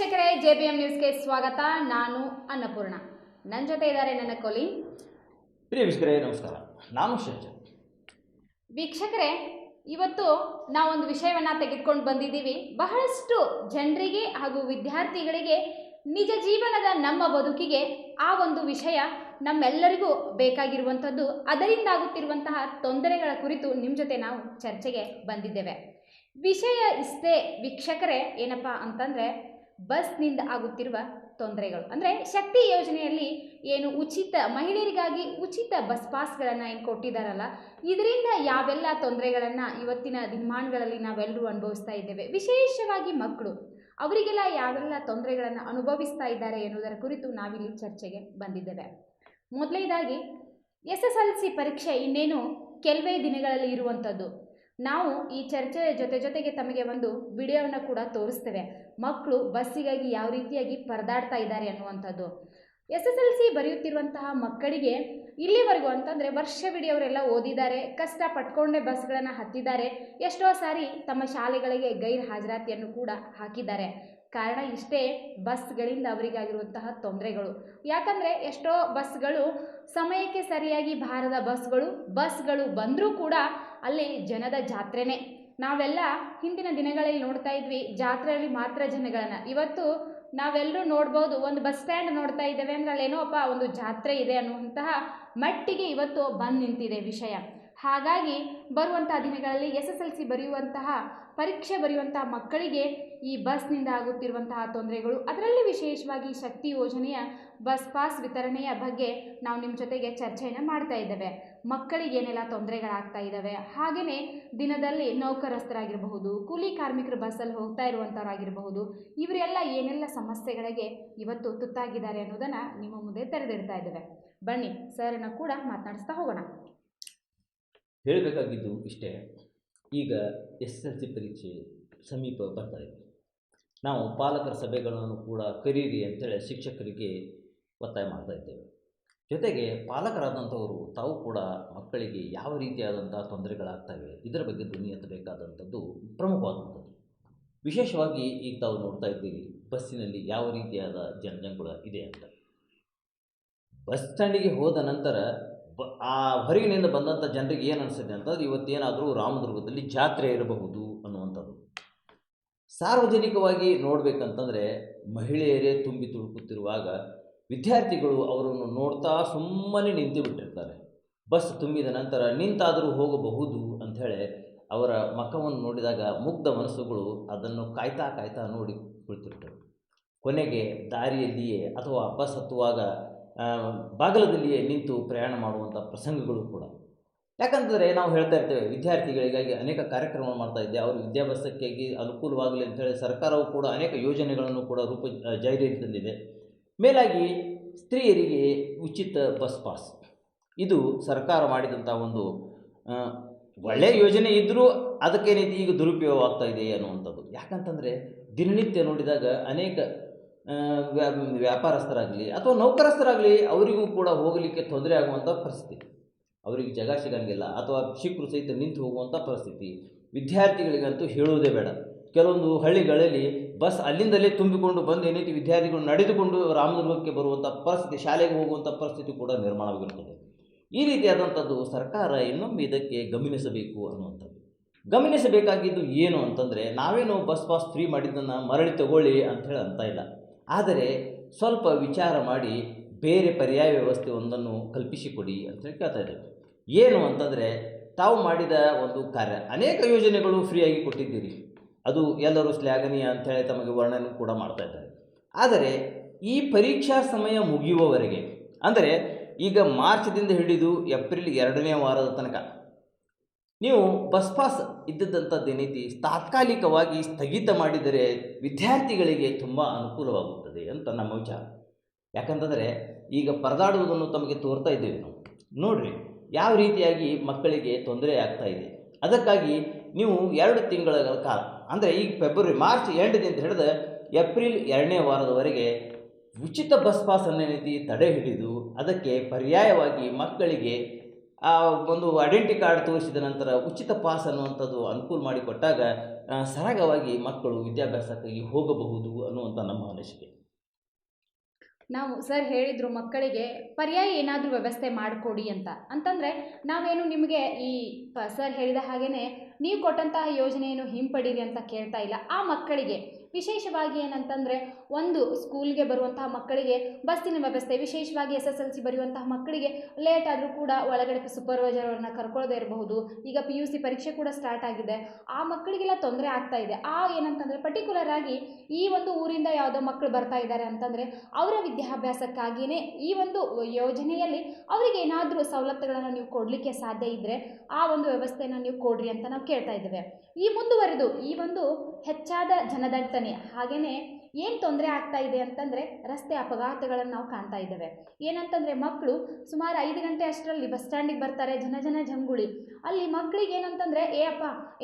ವೀಕ್ಷಕರೇ, JBM ನ್ಯೂಸ್ಗೆ ಸ್ವಾಗತ. ನಾನು ಅನ್ನಪೂರ್ಣ. ನನ್ನ ಜೊತೆ ಇದ್ದಾರೆ ನನ್ನ ಕೊಲೀಗ್. ಪ್ರಿಯ ವೀಕ್ಷಕರೇ ನಮಸ್ಕಾರ, ನಾನು ಶಂಜನ್. ವೀಕ್ಷಕರೇ, ಇವತ್ತು ನಾವೊಂದು ವಿಷಯವನ್ನು ತೆಗೆದುಕೊಂಡು ಬಂದಿದ್ದೀವಿ. ಬಹಳಷ್ಟು ಜನರಿಗೆ ಹಾಗೂ ವಿದ್ಯಾರ್ಥಿಗಳಿಗೆ ನಿಜ ಜೀವನದ ನಮ್ಮ ಬದುಕಿಗೆ ಆ ಒಂದು ವಿಷಯ ನಮ್ಮೆಲ್ಲರಿಗೂ ಬೇಕಾಗಿರುವಂಥದ್ದು. ಅದರಿಂದಾಗುತ್ತಿರುವಂತಹ ತೊಂದರೆಗಳ ಕುರಿತು ನಿಮ್ಮ ಜೊತೆ ನಾವು ಚರ್ಚೆಗೆ ಬಂದಿದ್ದೇವೆ. ವಿಷಯ ಇಷ್ಟೇ ವೀಕ್ಷಕರೇ, ಏನಪ್ಪ ಅಂತಂದರೆ ಬಸ್ನಿಂದ ಆಗುತ್ತಿರುವ ತೊಂದರೆಗಳು. ಅಂದರೆ ಶಕ್ತಿ ಯೋಜನೆಯಲ್ಲಿ ಏನು ಮಹಿಳೆಯರಿಗಾಗಿ ಉಚಿತ ಬಸ್ ಪಾಸ್ಗಳನ್ನು ಏನು ಕೊಟ್ಟಿದ್ದಾರಲ್ಲ, ಇದರಿಂದ ಯಾವೆಲ್ಲ ತೊಂದರೆಗಳನ್ನು ಇವತ್ತಿನ ದಿನಮಾನಗಳಲ್ಲಿ ನಾವೆಲ್ಲರೂ ಅನುಭವಿಸ್ತಾ ಇದ್ದೇವೆ. ವಿಶೇಷವಾಗಿ ಮಕ್ಕಳು, ಅವರಿಗೆಲ್ಲ ಯಾವೆಲ್ಲ ತೊಂದರೆಗಳನ್ನು ಅನುಭವಿಸ್ತಾ ಇದ್ದಾರೆ ಎನ್ನುವುದರ ಕುರಿತು ನಾವಿಲ್ಲಿ ಚರ್ಚೆಗೆ ಬಂದಿದ್ದೇವೆ. ಮೊದಲನೇದಾಗಿ SSLC ಪರೀಕ್ಷೆ ಇನ್ನೇನು ಕೆಲವೇ ದಿನಗಳಲ್ಲಿ ಇರುವಂಥದ್ದು. ನಾವು ಈ ಚರ್ಚೆಯ ಜೊತೆಗೆ ತಮಗೆ ಒಂದು ವಿಡಿಯೋವನ್ನು ಕೂಡ ತೋರಿಸ್ತೇವೆ. ಮಕ್ಕಳು ಬಸ್ಸಿಗಾಗಿ ಯಾವ ರೀತಿಯಾಗಿ ಪರದಾಡ್ತಾ ಇದ್ದಾರೆ ಅನ್ನುವಂಥದ್ದು. SSLC ಬರೆಯುತ್ತಿರುವಂತಹ ಮಕ್ಕಳಿಗೆ ಇಲ್ಲಿವರೆಗೂ ಅಂತಂದರೆ ವರ್ಷವಿಡೀ ಅವರೆಲ್ಲ ಓದಿದ್ದಾರೆ, ಕಷ್ಟಪಟ್ಕೊಂಡೇ ಬಸ್ಗಳನ್ನು ಹತ್ತಿದ್ದಾರೆ, ಎಷ್ಟೋ ಸಾರಿ ತಮ್ಮ ಶಾಲೆಗಳಿಗೆ ಗೈರು ಹಾಜರಾತಿಯನ್ನು ಕೂಡ ಹಾಕಿದ್ದಾರೆ. ಕಾರಣ ಇಷ್ಟೇ, ಬಸ್ಗಳಿಂದ ಅವರಿಗಾಗಿರುವಂತಹ ತೊಂದರೆಗಳು. ಯಾಕಂದರೆ ಎಷ್ಟೋ ಬಸ್ಗಳು ಸಮಯಕ್ಕೆ ಸರಿಯಾಗಿ ಬಾರದ ಬಸ್ಗಳು ಬಂದರೂ ಕೂಡ ಅಲ್ಲಿ ಜನದ ಜಾತ್ರೆನೇ. ನಾವೆಲ್ಲ ಹಿಂದಿನ ದಿನಗಳಲ್ಲಿ ನೋಡ್ತಾ ಇದ್ವಿ ಜಾತ್ರೆಯಲ್ಲಿ ಮಾತ್ರ ಜನಗಳನ್ನು. ಇವತ್ತು ನಾವೆಲ್ಲರೂ ನೋಡ್ಬೋದು, ಒಂದು ಬಸ್ ಸ್ಟ್ಯಾಂಡ್ ನೋಡ್ತಾ ಇದ್ದೇವೆ ಅಂದರೆ ಅಲ್ಲೇನೋಪ್ಪ ಒಂದು ಜಾತ್ರೆ ಇದೆ ಅನ್ನುವಂತಹ ಮಟ್ಟಿಗೆ ಇವತ್ತು ಬಂದು ನಿಂತಿದೆ ವಿಷಯ. ಹಾಗಾಗಿ ಬರುವಂಥ ದಿನಗಳಲ್ಲಿ SSLC ಪರೀಕ್ಷೆ ಬರೆಯುವಂತಹ ಮಕ್ಕಳಿಗೆ ಈ ಬಸ್ನಿಂದ ಆಗುತ್ತಿರುವಂತಹ ತೊಂದರೆಗಳು, ಅದರಲ್ಲಿ ವಿಶೇಷವಾಗಿ ಶಕ್ತಿ ಯೋಜನೆಯ ಬಸ್ ಪಾಸ್ ವಿತರಣೆಯ ಬಗ್ಗೆ ನಾವು ನಿಮ್ಮ ಜೊತೆಗೆ ಚರ್ಚೆಯನ್ನು ಮಾಡ್ತಾ ಇದ್ದೇವೆ. ಮಕ್ಕಳಿಗೆ ಏನೆಲ್ಲ ತೊಂದರೆಗಳಾಗ್ತಾ ಇದ್ದಾವೆ, ಹಾಗೆಯೇ ದಿನದಲ್ಲಿ ನೌಕರಸ್ಥರಾಗಿರಬಹುದು, ಕೂಲಿ ಕಾರ್ಮಿಕರು ಬಸ್ಸಲ್ಲಿ ಹೋಗ್ತಾ ಇರುವಂಥವ್ರಾಗಿರಬಹುದು, ಇವರೆಲ್ಲ ಏನೆಲ್ಲ ಸಮಸ್ಯೆಗಳಿಗೆ ಇವತ್ತು ತುತ್ತಾಗಿದ್ದಾರೆ ಅನ್ನೋದನ್ನು ನಿಮ್ಮ ಮುಂದೆ ತೆರೆದಿಡ್ತಾ ಇದ್ದೇವೆ. ಬನ್ನಿ ಸರ್ನ ಕೂಡ ಮಾತನಾಡಿಸ್ತಾ ಹೋಗೋಣ. ಹೇಳಬೇಕಾಗಿದ್ದು ಇಷ್ಟೇ, ಈಗ SSLC ಪರೀಕ್ಷೆ ಸಮೀಪ ಬರ್ತಾ ಇದೆ. ನಾವು ಪಾಲಕರ ಸಭೆಗಳನ್ನು ಕೂಡ ಕರೀರಿ ಅಂತೇಳಿ ಶಿಕ್ಷಕರಿಗೆ ಒತ್ತಾಯ ಮಾಡ್ತಾ ಇದ್ದೇವೆ. ಜೊತೆಗೆ ಪಾಲಕರಾದಂಥವರು ತಾವು ಕೂಡ ಮಕ್ಕಳಿಗೆ ಯಾವ ರೀತಿಯಾದಂಥ ತೊಂದರೆಗಳಾಗ್ತವೆ ಇದರ ಬಗ್ಗೆ ಧ್ವನಿ ಎತ್ತಬೇಕಾದಂಥದ್ದು ಪ್ರಮುಖವಾದಂಥದ್ದು. ವಿಶೇಷವಾಗಿ ಈಗ ತಾವು ನೋಡ್ತಾ ಇದ್ದೀರಿ ಬಸ್ಸಿನಲ್ಲಿ ಯಾವ ರೀತಿಯಾದ ಜನಜಂಗುಳ ಇದೆ ಅಂತ. ಬಸ್ ಸ್ಟ್ಯಾಂಡಿಗೆ ಹೋದ ನಂತರ ಆ ಹೊರಗಿನಿಂದ ಬಂದಂಥ ಜನರಿಗೆ ಏನು ಅನಿಸುತ್ತೆ ಅಂತಂದ್ರೆ ಇವತ್ತೇನಾದರೂ ರಾಮದುರ್ಗದಲ್ಲಿ ಜಾತ್ರೆ ಇರಬಹುದು ಅನ್ನುವಂಥದ್ದು. ಸಾರ್ವಜನಿಕವಾಗಿ ನೋಡಬೇಕಂತಂದರೆ ಮಹಿಳೆಯರೇ ತುಂಬಿ ತುಳುಕುತ್ತಿರುವಾಗ ವಿದ್ಯಾರ್ಥಿಗಳು ಅವರನ್ನು ನೋಡ್ತಾ ಸುಮ್ಮನೆ ನಿಂತು ಬಿಟ್ಟಿರ್ತಾರೆ. ಬಸ್ ತುಂಬಿದ ನಂತರ ನಿಂತಾದರೂ ಹೋಗಬಹುದು ಅಂಥೇಳಿ ಅವರ ಮುಖವನ್ನು ನೋಡಿದಾಗ ಮುಗ್ಧ ಮನಸ್ಸುಗಳು ಅದನ್ನು ಕಾಯ್ತಾ ನೋಡಿ ಕುಳಿತಿರ್ತವೆ. ಕೊನೆಗೆ ದಾರಿಯಲ್ಲಿಯೇ ಅಥವಾ ಬಸ್ ಹತ್ತುವಾಗ ಬಾಗಿಲದಲ್ಲಿಯೇ ನಿಂತು ಪ್ರಯಾಣ ಮಾಡುವಂಥ ಪ್ರಸಂಗಗಳು ಕೂಡ. ಯಾಕಂತಂದರೆ ನಾವು ಹೇಳ್ತಾ ಇರ್ತೇವೆ ವಿದ್ಯಾರ್ಥಿಗಳಿಗಾಗಿ ಅನೇಕ ಕಾರ್ಯಕ್ರಮಗಳು ಮಾಡ್ತಾ ಇದ್ದೆ, ಅವರು ವಿದ್ಯಾಭ್ಯಾಸಕ್ಕಾಗಿ ಅನುಕೂಲವಾಗಲಿ ಅಂಥೇಳಿ ಸರ್ಕಾರವು ಕೂಡ ಅನೇಕ ಯೋಜನೆಗಳನ್ನು ಕೂಡ ಜಾರಿಗೆ ತಂದಿದೆ. ಮೇಲಾಗಿ ಸ್ತ್ರೀಯರಿಗೆ ಉಚಿತ ಬಸ್ ಪಾಸ್, ಇದು ಸರ್ಕಾರ ಮಾಡಿದಂಥ ಒಂದು ಒಳ್ಳೆಯ ಯೋಜನೆ ಇದ್ದರೂ ಅದಕ್ಕೇನೈತಿ ಈಗ ದುರುಪಯೋಗ ಆಗ್ತಾ ಇದೆ ಅನ್ನುವಂಥದ್ದು. ಯಾಕಂತಂದರೆ ದಿನನಿತ್ಯ ನೋಡಿದಾಗ ಅನೇಕ ವ್ಯಾಪಾರಸ್ಥರಾಗಲಿ ಅಥವಾ ನೌಕರಸ್ಥರಾಗಲಿ ಅವರಿಗೂ ಕೂಡ ಹೋಗಲಿಕ್ಕೆ ತೊಂದರೆ ಆಗುವಂಥ ಪರಿಸ್ಥಿತಿ, ಅವರಿಗೆ ಜಾಗ ಸಿಗಂಗಿಲ್ಲ ಅಥವಾ ಶಿಕ್ಷಕರು ಸಹಿತ ನಿಂತು ಹೋಗುವಂಥ ಪರಿಸ್ಥಿತಿ. ವಿದ್ಯಾರ್ಥಿಗಳಿಗಂತೂ ಹೇಳುವುದೇ ಬೇಡ. ಕೆಲವೊಂದು ಹಳ್ಳಿಗಳಲ್ಲಿ ಬಸ್ ಅಲ್ಲಿಂದಲೇ ತುಂಬಿಕೊಂಡು ಬಂದು ಏನೈತಿ ವಿದ್ಯಾರ್ಥಿಗಳು ನಡೆದುಕೊಂಡು ರಾಮದುರ್ಗಕ್ಕೆ ಬರುವಂಥ ಪರಿಸ್ಥಿತಿ, ಶಾಲೆಗೆ ಹೋಗುವಂಥ ಪರಿಸ್ಥಿತಿ ಕೂಡ ನಿರ್ಮಾಣವಾಗಿರುತ್ತದೆ. ಈ ರೀತಿಯಾದಂಥದ್ದು ಸರ್ಕಾರ ಇನ್ನೊಮ್ಮೆ ಇದಕ್ಕೆ ಗಮನಿಸಬೇಕು ಅನ್ನುವಂಥದ್ದು. ಗಮನಿಸಬೇಕಾಗಿದ್ದು ಏನು ಅಂತಂದರೆ, ನಾವೇನು ಬಸ್ ಪಾಸ್ ಫ್ರೀ ಮಾಡಿದ್ದನ್ನು ಮರಳಿ ತಗೊಳ್ಳಿ ಅಂಥೇಳಿ ಅಂತ ಇಲ್ಲ, ಆದರೆ ಸ್ವಲ್ಪ ವಿಚಾರ ಮಾಡಿ ಬೇರೆ ಪರ್ಯಾಯ ವ್ಯವಸ್ಥೆ ಒಂದನ್ನು ಕಲ್ಪಿಸಿಕೊಡಿ ಅಂತೇಳಿ ಕೇಳ್ತಾ ಇದ್ದೇವೆ. ಏನು ಅಂತಂದರೆ, ತಾವು ಮಾಡಿದ ಒಂದು ಕಾರ್ಯ, ಅನೇಕ ಯೋಜನೆಗಳು ಫ್ರೀಯಾಗಿ ಕೊಟ್ಟಿದ್ದೀರಿ, ಅದು ಎಲ್ಲರೂ ಶ್ಲಾಘನೀಯ ಅಂಥೇಳಿ ತಮಗೆ ವರ್ಣನೆ ಕೂಡ ಮಾಡ್ತಾ ಇದ್ದಾರೆ. ಆದರೆ ಈ ಪರೀಕ್ಷಾ ಸಮಯ ಮುಗಿಯುವವರೆಗೆ, ಅಂದರೆ ಈಗ ಮಾರ್ಚ್ದಿಂದ ಹಿಡಿದು ಏಪ್ರಿಲ್ 2ನೇ ವಾರದ ತನಕ ನೀವು ಬಸ್ ಪಾಸ್ ಇದ್ದದ್ದಂಥದ್ದು ಏನೈತಿ ತಾತ್ಕಾಲಿಕವಾಗಿ ಸ್ಥಗಿತ ಮಾಡಿದರೆ ವಿದ್ಯಾರ್ಥಿಗಳಿಗೆ ತುಂಬ ಅನುಕೂಲವಾಗುತ್ತದೆ ಅಂತ ನಮ್ಮ ವಿಚಾರ. ಯಾಕಂತಂದರೆ ಈಗ ಪರದಾಡುವುದನ್ನು ತಮಗೆ ತೋರ್ತಾ ಇದ್ದೇವೆ ನಾವು. ನೋಡಿರಿ ಯಾವ ರೀತಿಯಾಗಿ ಮಕ್ಕಳಿಗೆ ತೊಂದರೆ ಆಗ್ತಾ ಇದೆ. ಅದಕ್ಕಾಗಿ ನೀವು 2 ತಿಂಗಳ ಕಾಲ, ಅಂದರೆ ಈಗ ಮಾರ್ಚ್ ಎಂಡದಿಂದ ಹಿಡಿದು ಏಪ್ರಿಲ್ 2ನೇ ವಾರದವರೆಗೆ ಉಚಿತ ಬಸ್ ಪಾಸ್ ಅನ್ನೇನೈತಿ ತಡೆ ಹಿಡಿದು ಅದಕ್ಕೆ ಪರ್ಯಾಯವಾಗಿ ಮಕ್ಕಳಿಗೆ ಒಂದು ಐಡೆಂಟಿ ಕಾರ್ಡ್ ತೋರಿಸಿದ ನಂತರ ಉಚಿತ ಪಾಸ್ ಅನ್ನುವಂಥದ್ದು ಅನುಕೂಲ ಮಾಡಿಕೊಟ್ಟಾಗ ಸರಾಗವಾಗಿ ಮಕ್ಕಳು ವಿದ್ಯಾಭ್ಯಾಸಕ್ಕಾಗಿ ಹೋಗಬಹುದು ಅನ್ನುವಂಥ ನಮ್ಮ ಅನಿಸಿಕೆ. ನಾವು ಸರ್ ಹೇಳಿದರು ಮಕ್ಕಳಿಗೆ ಪರ್ಯಾಯ ಏನಾದರೂ ವ್ಯವಸ್ಥೆ ಮಾಡಿಕೊಡಿ ಅಂತಂದರೆ ನಾವೇನು ನಿಮಗೆ ಈ ಸರ್ ಹೇಳಿದ ಹಾಗೆಯೇ ನೀವು ಕೊಟ್ಟಂತಹ ಯೋಜನೆಯನ್ನು ಹಿಂಪಡೀರಿ ಅಂತ ಕೇಳ್ತಾ ಇಲ್ಲ. ಆ ಮಕ್ಕಳಿಗೆ ವಿಶೇಷವಾಗಿ ಏನಂತಂದರೆ ಒಂದು ಸ್ಕೂಲ್ಗೆ ಬರುವಂತಹ ಮಕ್ಕಳಿಗೆ ಬಸ್ಸಿನ ವ್ಯವಸ್ಥೆ, ವಿಶೇಷವಾಗಿ SSLC ಬರೆಯುವಂತಹ ಮಕ್ಕಳಿಗೆ ಲೇಟ್ ಆದರೂ ಕೂಡ ಒಳಗಡೆ ಸೂಪರ್ವೈಸರ್ ಅವ್ರನ್ನ ಕರ್ಕೊಳ್ಳೋದೇ ಇರಬಹುದು. ಈಗ PUC ಪರೀಕ್ಷೆ ಕೂಡ ಸ್ಟಾರ್ಟ್ ಆಗಿದೆ, ಆ ಮಕ್ಕಳಿಗೆಲ್ಲ ತೊಂದರೆ ಆಗ್ತಾ ಇದೆ. ಏನಂತಂದರೆ ಪರ್ಟಿಕ್ಯುಲರ್ ಆಗಿ ಈ ಒಂದು ಊರಿಂದ ಯಾವುದೋ ಮಕ್ಕಳು ಬರ್ತಾ ಇದ್ದಾರೆ ಅಂತಂದರೆ ಅವರ ವಿದ್ಯಾಭ್ಯಾಸಕ್ಕಾಗಿಯೇ ಈ ಒಂದು ಯೋಜನೆಯಲ್ಲಿ ಅವರಿಗೆ ಏನಾದರೂ ಸವಲತ್ತುಗಳನ್ನು ನೀವು ಕೊಡಲಿಕ್ಕೆ ಸಾಧ್ಯ ಇದ್ದರೆ ಆ ಒಂದು ವ್ಯವಸ್ಥೆಯನ್ನು ನೀವು ಕೊಡ್ರಿ ಅಂತ ನಾವು ಕೇಳ್ತಾ ಇದ್ದೇವೆ. ಈ ಮುಂದುವರೆದು ಈ ಒಂದು ಹೆಚ್ಚಾದ ಜನದಟ್ಟಣೆ ಹಾಗೆಯೇ ಏನು ತೊಂದರೆ ಆಗ್ತಾ ಇದೆ ಅಂತಂದರೆ ರಸ್ತೆ ಅಪಘಾತಗಳನ್ನು ನಾವು ಕಾಣ್ತಾ ಇದ್ದೇವೆ. ಏನಂತಂದರೆ ಮಕ್ಕಳು ಸುಮಾರು 5 ಗಂಟೆ ಅಷ್ಟರಲ್ಲಿ ಬಸ್ ಸ್ಟ್ಯಾಂಡಿಗೆ ಬರ್ತಾರೆ, ಜನ ಜಂಗುಳಿ. ಅಲ್ಲಿ ಮಕ್ಕಳಿಗೆ ಏನಂತಂದರೆ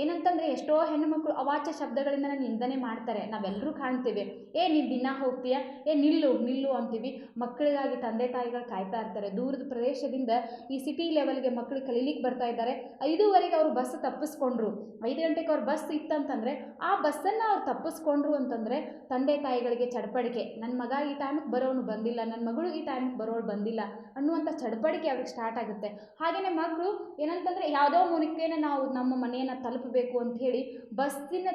ಏನಂತಂದರೆ ಎಷ್ಟೋ ಹೆಣ್ಣು ಮಕ್ಕಳು ಅವಾಚ್ಯ ಶಬ್ದಗಳಿಂದ ನಿಂದನೆ ಮಾಡ್ತಾರೆ, ನಾವೆಲ್ಲರೂ ಕಾಣ್ತೀವಿ. ನೀನು ದಿನ ಹೋಗ್ತೀಯ, ನಿಲ್ಲು ಅಂತೀವಿ. ಮಕ್ಕಳಿಗಾಗಿ ತಂದೆ ತಾಯಿಗಳು ಕಾಯ್ತಾ ಇರ್ತಾರೆ. ದೂರದ ಪ್ರದೇಶದಿಂದ ಈ ಸಿಟಿ ಲೆವೆಲ್ಗೆ ಮಕ್ಕಳು ಕಲೀಲಿಕ್ಕೆ ಬರ್ತಾ ಇದ್ದಾರೆ. 5:15 ಅವರು ಬಸ್ ತಪ್ಪಿಸ್ಕೊಂಡ್ರು, 5 ಗಂಟೆಗೆ ಅವ್ರ ಬಸ್ ಇತ್ತಂತಂದರೆ ಆ ಬಸ್ಸನ್ನು ಅವ್ರು ತಪ್ಪಿಸ್ಕೊಂಡ್ರು ಅಂತಂದರೆ ತಂದೆ ತಾಯಿಗಳಿಗೆ ಚಡಪಡಿಕೆ, ನನ್ನ ಮಗ ಈ ಟೈಮಿಗೆ ಬರೋನು ಬಂದಿಲ್ಲ, ನನ್ನ ಮಗಳು ಈ ಟೈಮಿಗೆ ಬರೋಳು ಬಂದಿಲ್ಲ ಅನ್ನುವಂಥ ಚಡಪಡಿಕೆ ಅವ್ರಿಗೆ ಸ್ಟಾರ್ಟ್ ಆಗುತ್ತೆ. ಹಾಗೆಯೇ ಮಕ್ಕಳು ಏನಂತಂದರೆ ಯಾವುದೋ ಮುನಿಕೇನೆ ನಾವು ನಮ್ಮ ಮನೆಯನ್ನು ತಲುಪಬೇಕು ಅಂಥೇಳಿ ಬಸ್ಸಿನ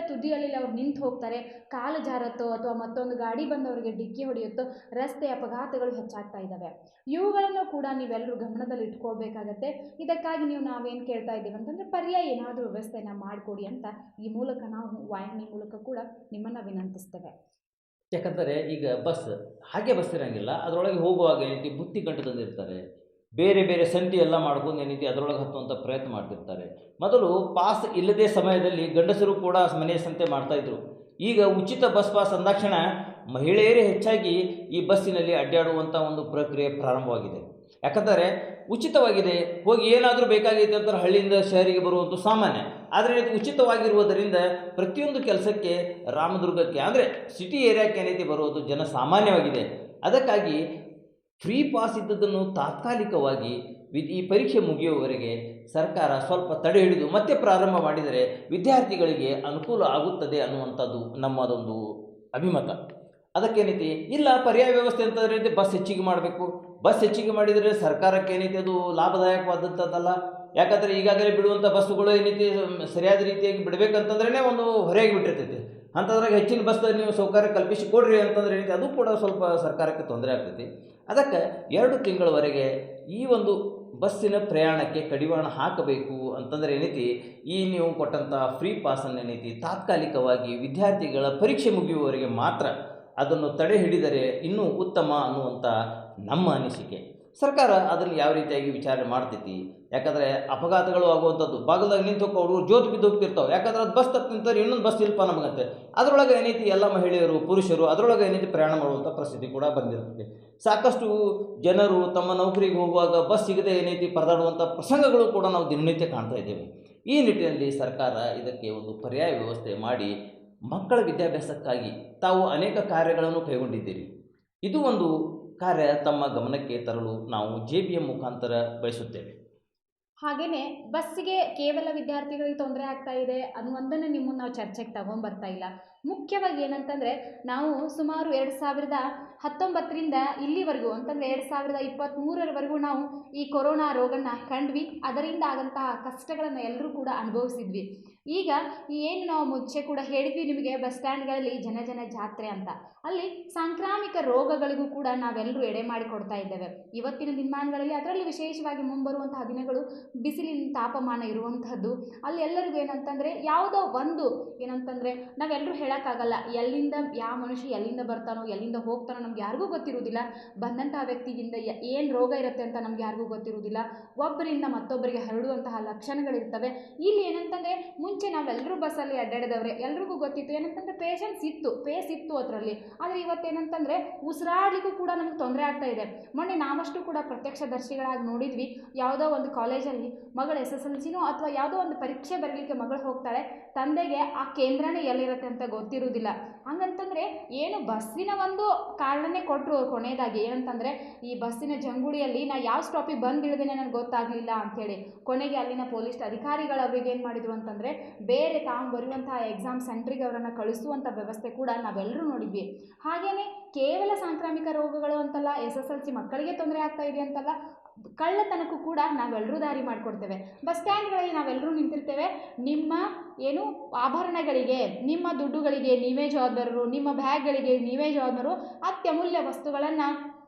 ತುದಿಯಲ್ಲಿ ಅವ್ರು ನಿಂತು ಹೋಗ್ತಾರೆ. ಕಾಲು ಜಾರತ್ತೋ ಅಥವಾ ಮತ್ತೊಂದು ಗಾಡಿ ಬಂದವರಿಗೆ ಡಿಕ್ಕಿ ಹೊಡೆಯುತ್ತೋ ರಸ್ತೆ ಅಪಘಾತಗಳು ಹೆಚ್ಚಾಗ್ತಾ ಇದ್ದಾವೆ. ಇವುಗಳನ್ನು ಕೂಡ ನೀವೆಲ್ಲರೂ ಗಮನದಲ್ಲಿ ಇಟ್ಕೊಳ್ಬೇಕಾಗತ್ತೆ. ಇದಕ್ಕಾಗಿ ನಾವೇನು ಕೇಳ್ತಾ ಇದ್ದೀವಿ ಅಂತಂದರೆ ಪರ್ಯಾಯ ಏನಾದರೂ ವ್ಯವಸ್ಥೆಯನ್ನು ಮಾಡಿಕೊಡಿ ಅಂತ ಈ ಮೂಲಕ ನಾವು ವಾಹಿನಿ ಮೂಲಕ ಕೂಡ ನಿಮ್ಮನ್ನು ವಿನಂತಿಸ್ತೇವೆ. ಯಾಕಂದರೆ ಈಗ ಬಸ್ ಇರೋಂಗಿಲ್ಲ, ಅದರೊಳಗೆ ಹೋಗುವಾಗ ಏನೈತಿ ಬುತ್ತಿ ಗಂಟು ತಂದಿರ್ತಾರೆ, ಬೇರೆ ಸಂತಿ ಎಲ್ಲ ಮಾಡ್ಕೊಂಡು ಏನೈತಿ ಅದರೊಳಗೆ ಹತ್ತುವಂಥ ಪ್ರಯತ್ನ ಮಾಡ್ತಿರ್ತಾರೆ. ಮೊದಲು ಪಾಸ್ ಇಲ್ಲದೇ ಸಮಯದಲ್ಲಿ ಗಂಡಸರು ಕೂಡ ಮನೆ ಸಂತೆ ಮಾಡ್ತಾಯಿದ್ರು. ಈಗ ಉಚಿತ ಬಸ್ ಪಾಸ್ ಅಂದಾಕ್ಷಣ ಮಹಿಳೆಯರೇ ಹೆಚ್ಚಾಗಿ ಈ ಬಸ್ಸಿನಲ್ಲಿ ಅಡ್ಡಾಡುವಂಥ ಒಂದು ಪ್ರಕ್ರಿಯೆ ಪ್ರಾರಂಭವಾಗಿದೆ. ಯಾಕಂದರೆ ಉಚಿತವಾಗಿದೆ, ಹೋಗಿ ಏನಾದರೂ ಬೇಕಾಗೈತೆ ಅಂತಾರೆ ಹಳ್ಳಿಯಿಂದ ಶಹರಿಗೆ ಬರುವಂಥ ಸಾಮಾನ್ಯ. ಆದರೆ ಇದು ಉಚಿತವಾಗಿರುವುದರಿಂದ ಪ್ರತಿಯೊಂದು ಕೆಲಸಕ್ಕೆ ರಾಮದುರ್ಗಕ್ಕೆ ಅಂದರೆ ಸಿಟಿ ಏರಿಯಾಕ್ಕೆ ಏನೈತಿ ಬರೋದು ಜನಸಾಮಾನ್ಯವಾಗಿದೆ. ಅದಕ್ಕಾಗಿ ಫ್ರೀ ಪಾಸ್ ಇದ್ದದನ್ನು ತಾತ್ಕಾಲಿಕವಾಗಿ ಈ ಪರೀಕ್ಷೆ ಮುಗಿಯುವವರೆಗೆ ಸರ್ಕಾರ ಸ್ವಲ್ಪ ತಡೆ ಹಿಡಿದು ಮತ್ತೆ ಪ್ರಾರಂಭ ಮಾಡಿದರೆ ವಿದ್ಯಾರ್ಥಿಗಳಿಗೆ ಅನುಕೂಲ ಆಗುತ್ತದೆ ಅನ್ನುವಂಥದ್ದು ನಮ್ಮದೊಂದು ಅಭಿಮತ. ಅದಕ್ಕೇನೈತಿ ಇಲ್ಲ ಪರ್ಯಾಯ ವ್ಯವಸ್ಥೆ ಅಂತಂದ್ರೆ ಬಸ್ ಹೆಚ್ಚಿಗೆ ಮಾಡಬೇಕು. ಬಸ್ ಹೆಚ್ಚಿಗೆ ಮಾಡಿದರೆ ಸರ್ಕಾರಕ್ಕೆ ಏನೈತಿ ಅದು ಲಾಭದಾಯಕವಾದಂಥದ್ದಲ್ಲ. ಯಾಕಂದರೆ ಈಗಾಗಲೇ ಬಿಡುವಂಥ ಬಸ್ಸುಗಳು ಏನೈತಿ ಸರಿಯಾದ ರೀತಿಯಾಗಿ ಬಿಡಬೇಕಂತಂದ್ರೇ ಒಂದು ಹೊರೆಯಾಗಿ ಬಿಟ್ಟಿರ್ತೈತಿ. ಅಂಥದ್ರಾಗ ಹೆಚ್ಚಿನ ಬಸ್ ನೀವು ಸೌಕರ್ಯ ಕಲ್ಪಿಸಿ ಕೊಡ್ರಿ ಅಂತಂದ್ರೆ ಏನೈತಿ ಅದು ಕೂಡ ಸ್ವಲ್ಪ ಸರ್ಕಾರಕ್ಕೆ ತೊಂದರೆ ಆಗ್ತೈತಿ. ಅದಕ್ಕೆ 2 ತಿಂಗಳವರೆಗೆ ಈ ಒಂದು ಬಸ್ಸಿನ ಪ್ರಯಾಣಕ್ಕೆ ಕಡಿವಾಣ ಹಾಕಬೇಕು ಅಂತಂದರೆ ಏನೈತಿ ಈ ನೀವು ಕೊಟ್ಟಂಥ ಫ್ರೀ ಪಾಸನ್ನು ಏನೈತಿ ತಾತ್ಕಾಲಿಕವಾಗಿ ವಿದ್ಯಾರ್ಥಿಗಳ ಪರೀಕ್ಷೆ ಮುಗಿಯುವವರೆಗೆ ಮಾತ್ರ ಅದನ್ನು ತಡೆ ಹಿಡಿದರೆ ಇನ್ನೂ ಉತ್ತಮ ಅನ್ನುವಂಥ ನಮ್ಮ ಅನಿಸಿಕೆ. ಸರ್ಕಾರ ಅದನ್ನು ಯಾವ ರೀತಿಯಾಗಿ ವಿಚಾರಣೆ ಮಾಡ್ತೈತಿ. ಯಾಕಂದರೆ ಅಪಘಾತಗಳು ಆಗುವಂಥದ್ದು ಭಾಗದಾಗ ನಿಂತು ಅವರು ಜೋತು ಬಿದ್ದು ಹೋಗ್ತಿರ್ತಾವೆ. ಯಾಕಂದ್ರೆ ಅದು ಬಸ್ ತಪ್ಪು ನಿಂತಾರೆ, ಇನ್ನೊಂದು ಬಸ್ ಇಲ್ಪ ನಮಗಂತೆ. ಅದರೊಳಗೆ ಏನೈತಿ ಎಲ್ಲ ಮಹಿಳೆಯರು ಪುರುಷರು ಅದರೊಳಗೆ ಏನೈತಿ ಪ್ರಯಾಣ ಮಾಡುವಂಥ ಪರಿಸ್ಥಿತಿ ಕೂಡ ಬಂದಿರ್ತದೆ. ಸಾಕಷ್ಟು ಜನರು ತಮ್ಮ ನೌಕರಿಗೆ ಹೋಗುವಾಗ ಬಸ್ ಸಿಗದೆ ಏನೈತಿ ಪರದಾಡುವಂಥ ಪ್ರಸಂಗಗಳು ಕೂಡ ನಾವು ದಿನನಿತ್ಯ ಕಾಣ್ತಾ ಇದ್ದೇವೆ. ಈ ನಿಟ್ಟಿನಲ್ಲಿ ಸರ್ಕಾರ ಇದಕ್ಕೆ ಒಂದು ಪರ್ಯಾಯ ವ್ಯವಸ್ಥೆ ಮಾಡಿ ಮಕ್ಕಳ ವಿದ್ಯಾಭ್ಯಾಸಕ್ಕಾಗಿ ತಾವು ಅನೇಕ ಕಾರ್ಯಗಳನ್ನು ಕೈಗೊಂಡಿದ್ದೀರಿ. ಇದು ಒಂದು ಕಾರ್ಯ ತಮ್ಮ ಗಮನಕ್ಕೆ ತರಲು ನಾವು JBM ಮುಖಾಂತರ ಬಯಸುತ್ತೇವೆ. ಹಾಗೆಯೇ ಬಸ್ಸಿಗೆ ಕೇವಲ ವಿದ್ಯಾರ್ಥಿಗಳಿಗೆ ತೊಂದರೆ ಆಗ್ತಾ ಇದೆ ಅನ್ನುವಂಥನ್ನು ನಿಮ್ಮನ್ನು ನಾವು ಚರ್ಚೆಗೆ ತಗೊಂಬರ್ತಾ ಇಲ್ಲ. ಮುಖ್ಯವಾಗಿ ಏನಂತಂದರೆ ನಾವು ಸುಮಾರು 2019ರಿಂದ ಇಲ್ಲಿವರೆಗೂ ಅಂತಂದರೆ 2023ರವರೆಗೂ ನಾವು ಈ ಕೊರೋನಾ ರೋಗನ ಕಂಡ್ವಿ. ಅದರಿಂದ ಆದಂತಹ ಕಷ್ಟಗಳನ್ನು ಎಲ್ಲರೂ ಕೂಡ ಅನುಭವಿಸಿದ್ವಿ. ಈಗ ಏನು ನಾವು ಮುಂಚೆ ಕೂಡ ಹೇಳಿದ್ವಿ ನಿಮಗೆ ಬಸ್ ಸ್ಟ್ಯಾಂಡ್ಗಳಲ್ಲಿ ಜನ ಜಾತ್ರೆ ಅಂತ, ಅಲ್ಲಿ ಸಾಂಕ್ರಾಮಿಕ ರೋಗಗಳಿಗೂ ಕೂಡ ನಾವೆಲ್ಲರೂ ಎಡೆ ಮಾಡಿಕೊಡ್ತಾ ಇದ್ದೇವೆ ಇವತ್ತಿನ ದಿನಮಾನಗಳಲ್ಲಿ. ಅದರಲ್ಲಿ ವಿಶೇಷವಾಗಿ ಮುಂಬರುವಂತಹ ದಿನಗಳು ಬಿಸಿಲಿನ ತಾಪಮಾನ ಇರುವಂಥದ್ದು. ಅಲ್ಲಿ ಎಲ್ಲರಿಗೂ ಏನಂತಂದರೆ ಯಾವುದೋ ಒಂದು ಏನಂತಂದರೆ ನಾವೆಲ್ಲರೂ ಹೇಳೋಕ್ಕಾಗಲ್ಲ ಎಲ್ಲಿಂದ ಯಾವ ಮನುಷ್ಯ ಎಲ್ಲಿಂದ ಬರ್ತಾನೋ ಎಲ್ಲಿಂದ ಹೋಗ್ತಾನೋ ನಮ್ಗೆ ಯಾರಿಗೂ ಗೊತ್ತಿರುವುದಿಲ್ಲ. ಬಂದಂತಹ ವ್ಯಕ್ತಿಗಿಂದ ಏನು ರೋಗ ಇರುತ್ತೆ ಅಂತ ನಮ್ಗೆ ಯಾರಿಗೂ ಗೊತ್ತಿರುವುದಿಲ್ಲ. ಒಬ್ಬರಿಂದ ಮತ್ತೊಬ್ಬರಿಗೆ ಹರಡುವಂತಹ ಲಕ್ಷಣಗಳಿರ್ತವೆ. ಇಲ್ಲಿ ಏನಂತಂದರೆ ಮುಂಚೆ ನಾವೆಲ್ಲರೂ ಬಸ್ಸಲ್ಲಿ ಅಡ್ಡಾಡಿದವ್ರೆ, ಎಲ್ರಿಗೂ ಗೊತ್ತಿತ್ತು ಏನಂತಂದರೆ ಪೇಸ್ ಇತ್ತು ಅದರಲ್ಲಿ. ಆದರೆ ಇವತ್ತೇನಂತಂದರೆ ಉಸಿರಾಡಲಿಕ್ಕೂ ಕೂಡ ನಮಗೆ ತೊಂದರೆ ಆಗ್ತಾ ಇದೆ. ಮೊನ್ನೆ ನಾವಷ್ಟು ಕೂಡ ಪ್ರತ್ಯಕ್ಷದರ್ಶಿಗಳಾಗಿ ನೋಡಿದ್ವಿ. ಯಾವುದೋ ಒಂದು ಕಾಲೇಜಲ್ಲಿ ಮಗಳು SSLCನೋ ಅಥವಾ ಯಾವುದೋ ಒಂದು ಪರೀಕ್ಷೆ ಬರಲಿಕ್ಕೆ ಮಗಳು ಹೋಗ್ತಾಳೆ, ತಂದೆಗೆ ಆ ಕೇಂದ್ರನೇ ಎಲ್ಲಿರುತ್ತೆ ಅಂತ ಗೊತ್ತಿರುವುದಿಲ್ಲ. ಹಂಗಂತಂದರೆ ಏನು ಬಸ್ಸಿನ ಒಂದು ಕಾರಣನೇ ಕೊಟ್ಟರು ಕೊನೆಯದಾಗಿ, ಏನಂತಂದರೆ ಈ ಬಸ್ಸಿನ ಜಂಗುಳಿಯಲ್ಲಿ ನಾ ಯಾವ ಸ್ಟಾಪಿಗೆ ಬಂದು ಇಳಿದೇನೆ ನನಗೆ ಗೊತ್ತಾಗಲಿಲ್ಲ ಅಂಥೇಳಿ. ಕೊನೆಗೆ ಅಲ್ಲಿನ ಪೊಲೀಸ್ ಅಧಿಕಾರಿಗಳು ಅವ್ರಿಗೆ ಏನು ಮಾಡಿದರು ಅಂತಂದರೆ ಬೇರೆ ತಾವು ಬರುವಂತಹ ಎಕ್ಸಾಮ್ ಸೆಂಟ್ರಿಗೆ ಅವರನ್ನು ಕಳಿಸುವಂಥ ವ್ಯವಸ್ಥೆ ಕೂಡ ನಾವೆಲ್ಲರೂ ನೋಡಿದ್ವಿ. ಹಾಗೆಯೇ ಕೇವಲ ಸಾಂಕ್ರಾಮಿಕ ರೋಗಗಳು ಅಂತಲ್ಲ, SSLC ಮಕ್ಕಳಿಗೆ ತೊಂದರೆ ಆಗ್ತಾ ಇದೆ ಅಂತಲ್ಲ, ಕಳ್ಳತನಕ್ಕೂ ಕೂಡ ನಾವೆಲ್ಲರೂ ದಾರಿ ಮಾಡಿಕೊಡ್ತೇವೆ. ಬಸ್ ಸ್ಟ್ಯಾಂಡ್ಗಳಲ್ಲಿ ನಾವೆಲ್ಲರೂ ನಿಂತಿರ್ತೇವೆ. ನಿಮ್ಮ ಏನು ಆಭರಣಗಳಿಗೆ, ನಿಮ್ಮ ದುಡ್ಡುಗಳಿಗೆ ನೀವೇ ಜವಾಬ್ದಾರರು, ನಿಮ್ಮ ಬ್ಯಾಗ್ಗಳಿಗೆ ನೀವೇ ಜವಾಬ್ದಾರರು. ಅತ್ಯಮೂಲ್ಯ ವಸ್ತುಗಳನ್ನು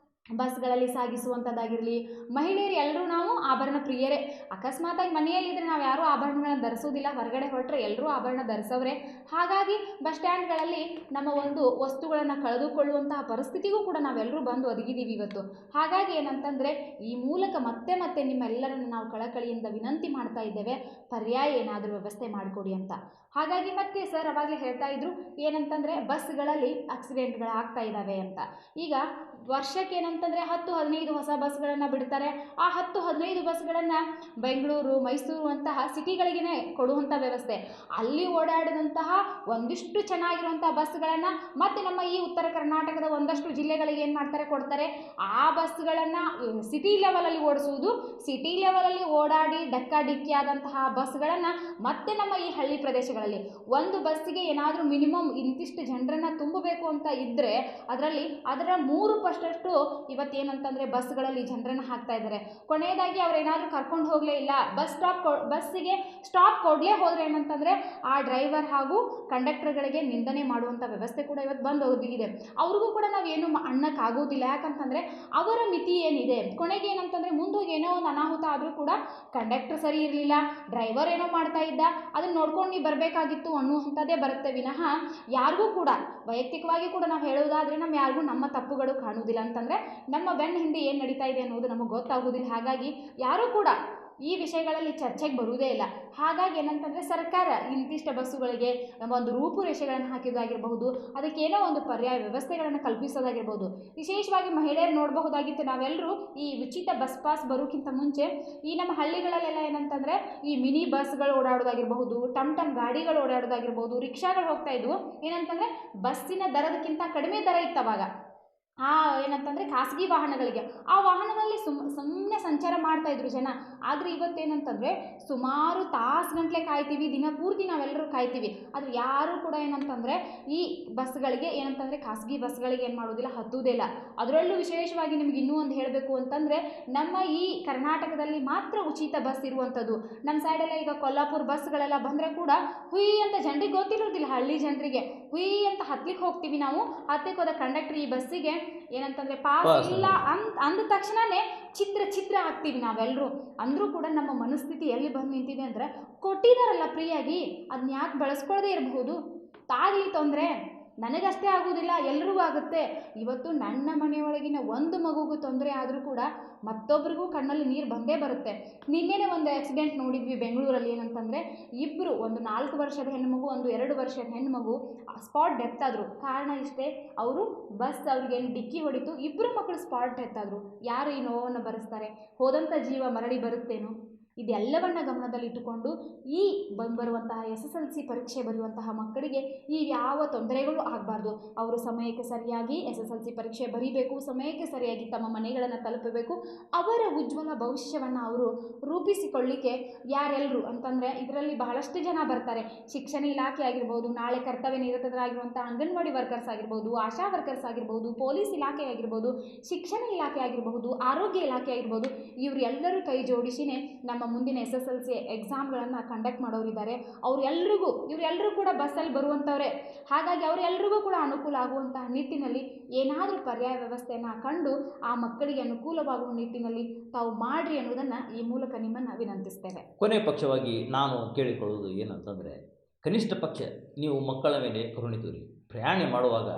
ಬಸ್ಗಳಲ್ಲಿ ಸಾಗಿಸುವಂಥದ್ದಾಗಿರಲಿ, ಮಹಿಳೆಯರು ಎಲ್ಲರೂ ನಾವು ಆಭರಣ ಪ್ರಿಯರೇ. ಅಕಸ್ಮಾತಾಗಿ ಮನೆಯಲ್ಲಿದ್ದರೆ ನಾವು ಯಾರೂ ಆಭರಣಗಳನ್ನು ಧರಿಸೋದಿಲ್ಲ, ಹೊರಗಡೆ ಹೊರಟ್ರೆ ಎಲ್ಲರೂ ಆಭರಣ ಧರಿಸೋರೆ. ಹಾಗಾಗಿ ಬಸ್ ಸ್ಟ್ಯಾಂಡ್ಗಳಲ್ಲಿ ನಮ್ಮ ಒಂದು ವಸ್ತುಗಳನ್ನು ಕಳೆದುಕೊಳ್ಳುವಂತಹ ಪರಿಸ್ಥಿತಿಗೂ ಕೂಡ ನಾವೆಲ್ಲರೂ ಬಂದು ಒದಗಿದ್ದೀವಿ ಇವತ್ತು. ಹಾಗಾಗಿ ಏನಂತಂದರೆ ಈ ಮೂಲಕ ಮತ್ತೆ ಮತ್ತೆ ನಿಮ್ಮೆಲ್ಲರನ್ನು ನಾವು ಕಳಕಳಿಯಿಂದ ವಿನಂತಿ ಮಾಡ್ತಾ ಇದ್ದೇವೆ, ಪರ್ಯಾಯ ಏನಾದರೂ ವ್ಯವಸ್ಥೆ ಮಾಡಿಕೊಡಿ ಅಂತ. ಹಾಗಾಗಿ ಮತ್ತೆ ಸರ್ ಅವಾಗಲೇ ಹೇಳ್ತಾ ಇದ್ರು ಏನಂತಂದರೆ ಬಸ್ಗಳಲ್ಲಿ ಆಕ್ಸಿಡೆಂಟ್ಗಳು ಆಗ್ತಾ ಇದ್ದಾವೆ ಅಂತ. ಈಗ ವರ್ಷಕ್ಕೆ ಏನಂತಂದರೆ 10-15 ಹೊಸ ಬಸ್ಗಳನ್ನು ಬಿಡ್ತಾರೆ. ಆ 10-15 ಬಸ್ಗಳನ್ನು ಬೆಂಗಳೂರು, ಮೈಸೂರು ಅಂತಹ ಸಿಟಿಗಳಿಗೇ ಕೊಡುವಂಥ ವ್ಯವಸ್ಥೆ. ಅಲ್ಲಿ ಓಡಾಡಿದಂತಹ ಒಂದಿಷ್ಟು ಚೆನ್ನಾಗಿರುವಂಥ ಬಸ್ಗಳನ್ನು ಮತ್ತೆ ನಮ್ಮ ಈ ಉತ್ತರ ಕರ್ನಾಟಕದ ಒಂದಷ್ಟು ಜಿಲ್ಲೆಗಳಿಗೆ ಏನು ಮಾಡ್ತಾರೆ, ಕೊಡ್ತಾರೆ. ಆ ಬಸ್ಗಳನ್ನು ಸಿಟಿ ಲೆವೆಲಲ್ಲಿ ಓಡಿಸುವುದು, ಸಿಟಿ ಲೆವೆಲಲ್ಲಿ ಓಡಾಡಿ ಡಿಕ್ಕಿ ಆದಂತಹ ಬಸ್ಗಳನ್ನು ಮತ್ತೆ ನಮ್ಮ ಈ ಹಳ್ಳಿ ಪ್ರದೇಶಗಳಲ್ಲಿ ಒಂದು ಬಸ್ಸಿಗೆ ಏನಾದರೂ ಮಿನಿಮಮ್ ಇಂತಿಷ್ಟು ಜನರನ್ನು ತುಂಬಬೇಕು ಅಂತ ಇದ್ದರೆ ಅದರ 3% ಇವತ್ತೇನಂತಂದರೆ ಬಸ್ಗಳಲ್ಲಿ ಜನರನ್ನು ಹಾಕ್ತಾ ಇದ್ದಾರೆ. ಕೊನೆಯದಾಗಿ ಅವ್ರು ಏನಾದರೂ ಕರ್ಕೊಂಡು ಹೋಗಲೇ ಇಲ್ಲ, ಬಸ್ಸಿಗೆ ಸ್ಟಾಪ್ ಕೊಡಲೇ ಹೋದರೆ ಏನಂತಂದರೆ ಆ ಡ್ರೈವರ್ ಹಾಗೂ ಕಂಡಕ್ಟರ್ಗಳಿಗೆ ನಿಂದನೆ ಮಾಡುವಂಥ ವ್ಯವಸ್ಥೆ ಕೂಡ ಇವತ್ತು ಬಂದು ಒದಗಿದೆ. ಅವ್ರಿಗೂ ಕೂಡ ನಾವೇನು ಅನ್ನಕ್ಕಾಗೋದಿಲ್ಲ. ಯಾಕಂತಂದರೆ ಅವರ ಮಿತಿ ಏನಿದೆ. ಕೊನೆಗೆ ಏನಂತಂದರೆ ಮುಂದೋಗಿ ಏನೋ ಒಂದು ಅನಾಹುತ ಆದರೂ ಕೂಡ ಕಂಡಕ್ಟರ್ ಸರಿ ಇರಲಿಲ್ಲ, ಡ್ರೈವರ್ ಏನೋ ಮಾಡ್ತಾ ಇದ್ದ, ಅದನ್ನು ನೋಡ್ಕೊಂಡು ನೀವು ಬರಬೇಕಾಗಿತ್ತು ಅನ್ನುವಂಥದ್ದೇ ಬರುತ್ತೆ ವಿನಃ ಯಾರಿಗೂ ಕೂಡ ವೈಯಕ್ತಿಕವಾಗಿ ಕೂಡ ನಾವು ಹೇಳೋದಾದರೆ ಯಾರಿಗೂ ನಮ್ಮ ತಪ್ಪುಗಳು ಕಾಣುವುದಿಲ್ಲ. ಅಂತಂದರೆ ನಮ್ಮ ಬೆನ್ನ ಹಿಂದೆ ಏನು ನಡೀತಾ ಇದೆ ಅನ್ನೋದು ನಮಗೆ ಗೊತ್ತಾಗೋದಿಲ್ಲ. ಹಾಗಾಗಿ ಯಾರೂ ಕೂಡ ಈ ವಿಷಯಗಳಲ್ಲಿ ಚರ್ಚೆಗೆ ಬರುವುದೇ ಇಲ್ಲ. ಹಾಗಾಗಿ ಏನಂತಂದರೆ ಸರ್ಕಾರ ಇಂತಿಷ್ಟ ಬಸ್ಸುಗಳಿಗೆ ಒಂದು ರೂಪುರೇಷೆಗಳನ್ನು ಹಾಕಿದ್ದಾಗಿರಬಹುದು, ಅದಕ್ಕೇನೋ ಒಂದು ಪರ್ಯಾಯ ವ್ಯವಸ್ಥೆಗಳನ್ನು ಕಲ್ಪಿಸೋದಾಗಿರ್ಬೋದು. ವಿಶೇಷವಾಗಿ ಮಹಿಳೆಯರು ನೋಡಬಹುದಾಗಿತ್ತು, ನಾವೆಲ್ಲರೂ ಈ ಉಚಿತ ಬಸ್ ಪಾಸ್ ಬರೋಕ್ಕಿಂತ ಮುಂಚೆ ಈ ನಮ್ಮ ಹಳ್ಳಿಗಳಲ್ಲೆಲ್ಲ ಏನಂತಂದರೆ ಈ ಮಿನಿ ಬಸ್ಗಳು ಓಡಾಡೋದಾಗಿರಬಹುದು, ಟಮ್ ಗಾಡಿಗಳು ಓಡಾಡೋದಾಗಿರ್ಬೋದು, ರಿಕ್ಷಾಗಳು ಹೋಗ್ತಾ ಇದ್ವು. ಏನಂತಂದರೆ ಬಸ್ಸಿನ ದರದಕ್ಕಿಂತ ಕಡಿಮೆ ದರ ಇತ್ತು ಅವಾಗ. ಏನಂತಂದರೆ ಖಾಸಗಿ ವಾಹನಗಳಿಗೆ, ಆ ವಾಹನಗಳಲ್ಲಿ ಸುಮ್ಮನೆ ಸಂಚಾರ ಮಾಡ್ತಾಯಿದ್ರು ಜನ. ಆದರೆ ಇವತ್ತೇನಂತಂದರೆ ಸುಮಾರು ತಾಸುಗಂಟ್ಲೆ ಕಾಯ್ತೀವಿ, ದಿನ ಪೂರ್ತಿ ನಾವೆಲ್ಲರೂ ಕಾಯ್ತೀವಿ. ಆದರೆ ಯಾರೂ ಕೂಡ ಏನಂತಂದರೆ ಈ ಬಸ್ಗಳಿಗೆ ಏನಂತಂದರೆ ಖಾಸಗಿ ಬಸ್ಗಳಿಗೆ ಏನು ಮಾಡೋದಿಲ್ಲ, ಹತ್ತುವುದೇ ಇಲ್ಲ. ಅದರಲ್ಲೂ ವಿಶೇಷವಾಗಿ ನಿಮ್ಗೆ ಇನ್ನೂ ಒಂದು ಹೇಳಬೇಕು ಅಂತಂದರೆ ನಮ್ಮ ಈ ಕರ್ನಾಟಕದಲ್ಲಿ ಮಾತ್ರ ಉಚಿತ ಬಸ್ ಇರುವಂಥದ್ದು. ನಮ್ಮ ಸೈಡೆಲ್ಲ ಈಗ ಕೊಲ್ಲಾಪುರ ಬಸ್ಗಳೆಲ್ಲ ಬಂದರೆ ಕೂಡ ಹುಯ್ ಅಂತ ಜನರಿಗೆ ಗೊತ್ತಿರೋದಿಲ್ಲ, ಹಳ್ಳಿ ಜನರಿಗೆ ಹುಯ್ ಅಂತ ಹತ್ಲಿಕ್ಕೆ ಹೋಗ್ತೀವಿ ನಾವು. ಹತ್ತಕ್ಕೆ ಹೋದ ಕಂಡಕ್ಟರ್ ಈ ಬಸ್ಸಿಗೆ ಏನಂತಂದರೆ ಪಾಸ್ ಇಲ್ಲ ಅಂದ ತಕ್ಷಣವೇ ಚಿತ್ರ ಆಗ್ತೀವಿ ನಾವೆಲ್ಲರೂ. ಅಂದರೂ ಕೂಡ ನಮ್ಮ ಮನಸ್ಥಿತಿ ಎಲ್ಲಿ ಬಂದು ನಿಂತಿದೆ ಅಂದರೆ ಕೊಟ್ಟಿದ್ದಾರಲ್ಲ ಫ್ರೀಯಾಗಿ, ಅದನ್ನ ಯಾಕೆ ಬಳಸ್ಕೊಳ್ಳದೇ ಇರಬಹುದು? ತಾಗಲಿ ತೊಂದರೆ ನನಗಷ್ಟೇ ಆಗೋದಿಲ್ಲ, ಎಲ್ರಿಗೂ ಆಗುತ್ತೆ. ಇವತ್ತು ನನ್ನ ಮನೆಯೊಳಗಿನ ಒಂದು ಮಗುಗೂ ತೊಂದರೆ ಆದರೂ ಕೂಡ ಮತ್ತೊಬ್ಬರಿಗೂ ಕಣ್ಣಲ್ಲಿ ನೀರು ಬಂದೇ ಬರುತ್ತೆ. ನಿನ್ನೆನೇ ಒಂದು ಆಕ್ಸಿಡೆಂಟ್ ನೋಡಿದ್ವಿ ಬೆಂಗಳೂರಲ್ಲಿ. ಏನಂತಂದರೆ ಇಬ್ಬರು, ಒಂದು 4 ವರ್ಷದ ಹೆಣ್ಣುಮಗು, ಒಂದು 2 ವರ್ಷದ ಹೆಣ್ಣುಮಗು ಸ್ಪಾಟ್ ಡೆತ್ ಆದರು. ಕಾರಣ ಇಷ್ಟೇ, ಅವರು ಬಸ್ ಅವ್ರಿಗೇನು ಡಿಕ್ಕಿ ಹೊಡಿತು, ಇಬ್ಬರು ಮಕ್ಕಳು ಸ್ಪಾಟ್ ಡೆತ್ ಆದರು. ಯಾರು ಈ ನೋವನ್ನು ಭರಿಸ್ತಾರೆ? ಹೋದಂಥ ಜೀವ ಮರಳಿ ಬರುತ್ತೇನೋ? ಇದೆಲ್ಲವನ್ನು ಗಮನದಲ್ಲಿಟ್ಟುಕೊಂಡು ಈ ಬರುವಂತಹ SSLC ಪರೀಕ್ಷೆ ಬರೆಯುವಂತಹ ಮಕ್ಕಳಿಗೆ ಈ ಯಾವ ತೊಂದರೆಗಳು ಆಗಬಾರ್ದು. ಅವರು ಸಮಯಕ್ಕೆ ಸರಿಯಾಗಿ SSLC ಪರೀಕ್ಷೆ ಬರೀಬೇಕು, ಸಮಯಕ್ಕೆ ಸರಿಯಾಗಿ ತಮ್ಮ ಮನೆಗಳನ್ನು ತಲುಪಬೇಕು. ಅವರ ಉಜ್ವಲ ಭವಿಷ್ಯವನ್ನು ಅವರು ರೂಪಿಸಿಕೊಳ್ಳಿಕ್ಕೆ ಯಾರೆಲ್ಲರೂ ಅಂತಂದರೆ ಇದರಲ್ಲಿ ಬಹಳಷ್ಟು ಜನ ಬರ್ತಾರೆ. ಶಿಕ್ಷಣ ಇಲಾಖೆ ಆಗಿರ್ಬೋದು, ನಾಳೆ ಕರ್ತವ್ಯ ನಿರತರಾಗಿರುವಂಥ ಅಂಗನವಾಡಿ ವರ್ಕರ್ಸ್ ಆಗಿರ್ಬೋದು, ಆಶಾ ವರ್ಕರ್ಸ್ ಆಗಿರ್ಬೋದು, ಪೊಲೀಸ್ ಇಲಾಖೆ ಆಗಿರ್ಬೋದು, ಶಿಕ್ಷಣ ಇಲಾಖೆ ಆಗಿರಬಹುದು, ಆರೋಗ್ಯ ಇಲಾಖೆ ಆಗಿರ್ಬೋದು, ಇವರೆಲ್ಲರೂ ಕೈ ಜೋಡಿಸಿನೇ ನಮ್ಮ ಮುಂದಿನ SSLC ಎಕ್ಸಾಮ್ಗಳನ್ನು ಕಂಡಕ್ಟ್ ಮಾಡೋರಿದ್ದಾರೆ. ಇವರೆಲ್ಲರೂ ಕೂಡ ಬಸ್ಸಲ್ಲಿ ಬರುವಂಥವ್ರೆ. ಹಾಗಾಗಿ ಅವರೆಲ್ಲರಿಗೂ ಕೂಡ ಅನುಕೂಲ ಆಗುವಂತಹ ನಿಟ್ಟಿನಲ್ಲಿ ಏನಾದರೂ ಪರ್ಯಾಯ ವ್ಯವಸ್ಥೆಯನ್ನು ಕಂಡು ಆ ಮಕ್ಕಳಿಗೆ ಅನುಕೂಲವಾಗುವ ನಿಟ್ಟಿನಲ್ಲಿ ತಾವು ಮಾಡಿರಿ ಅನ್ನೋದನ್ನು ಈ ಮೂಲಕ ನಿಮ್ಮನ್ನು ವಿನಂತಿಸ್ತೇವೆ. ಕೊನೆ ಪಕ್ಷವಾಗಿ ನಾನು ಕೇಳಿಕೊಳ್ಳುವುದು ಏನಂತಂದರೆ, ಕನಿಷ್ಠ ಪಕ್ಷ ನೀವು ಮಕ್ಕಳ ಮೇಲೆ ಕರುಣೆ ತೋರಿ. ಪ್ರಯಾಣ ಮಾಡುವಾಗ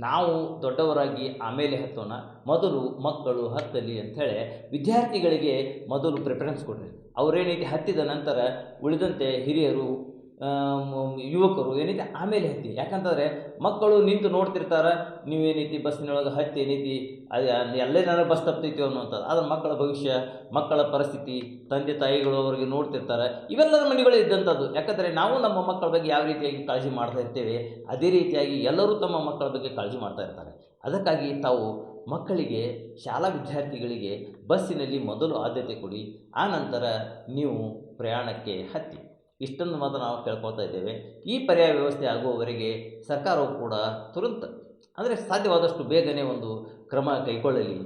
ನಾವು ದೊಡ್ಡವರಾಗಿ ಆಮೇಲೆ ಹತ್ತೋಣ, ಮೊದಲು ಮಕ್ಕಳು ಹತ್ತಲಿ ಅಂಥೇಳಿ ವಿದ್ಯಾರ್ಥಿಗಳಿಗೆ ಮೊದಲು ಪ್ರಿಫರೆನ್ಸ್ ಕೊಡ್ರಿ. ಅವರೇನೈತಿ ಹತ್ತಿದ ನಂತರ ಉಳಿದಂತೆ ಹಿರಿಯರು ಯುವಕರು ಏನೈತಿ ಆಮೇಲೆ ಹತ್ತಿ. ಯಾಕಂತಂದರೆ ಮಕ್ಕಳು ನಿಂತು ನೋಡ್ತಿರ್ತಾರೆ, ನೀವೇನೈತಿ ಬಸ್ಸಿನೊಳಗೆ ಹತ್ತಿ ಏನೈತಿ ಎಲ್ಲೇ ನನಗೆ ಬಸ್ ತಪ್ತೈತಿ ಅನ್ನುವಂಥದ್ದು. ಆದರೆ ಮಕ್ಕಳ ಭವಿಷ್ಯ, ಮಕ್ಕಳ ಪರಿಸ್ಥಿತಿ, ತಂದೆ ತಾಯಿಗಳು ಅವರಿಗೆ ನೋಡ್ತಿರ್ತಾರೆ. ಇವೆಲ್ಲರ ಮನೆಗಳೇ ಇದ್ದಂಥದ್ದು. ಯಾಕಂದರೆ ನಾವು ನಮ್ಮ ಮಕ್ಕಳ ಬಗ್ಗೆ ಯಾವ ರೀತಿಯಾಗಿ ಕಾಳಜಿ ಮಾಡ್ತಾ ಇರ್ತೇವೆ, ಅದೇ ರೀತಿಯಾಗಿ ಎಲ್ಲರೂ ತಮ್ಮ ಮಕ್ಕಳ ಬಗ್ಗೆ ಕಾಳಜಿ ಮಾಡ್ತಾ ಇರ್ತಾರೆ. ಅದಕ್ಕಾಗಿ ತಾವು ಮಕ್ಕಳಿಗೆ, ಶಾಲಾ ವಿದ್ಯಾರ್ಥಿಗಳಿಗೆ ಬಸ್ಸಿನಲ್ಲಿ ಮೊದಲು ಆದ್ಯತೆ ಕೊಡಿ, ಆನಂತರ ನೀವು ಪ್ರಯಾಣಕ್ಕೆ ಹತ್ತಿ. ಇಷ್ಟೊಂದು ಮಾತ್ರ ನಾವು ಕೇಳ್ಕೊಳ್ತಾ ಇದ್ದೇವೆ. ಈ ಪರ್ಯಾಯ ವ್ಯವಸ್ಥೆ ಆಗುವವರೆಗೆ ಸರ್ಕಾರವು ಕೂಡ ತುರಂತ ಅಂದರೆ ಸಾಧ್ಯವಾದಷ್ಟು ಬೇಗನೆ ಒಂದು ಕ್ರಮ ಕೈಗೊಳ್ಳಲಿ.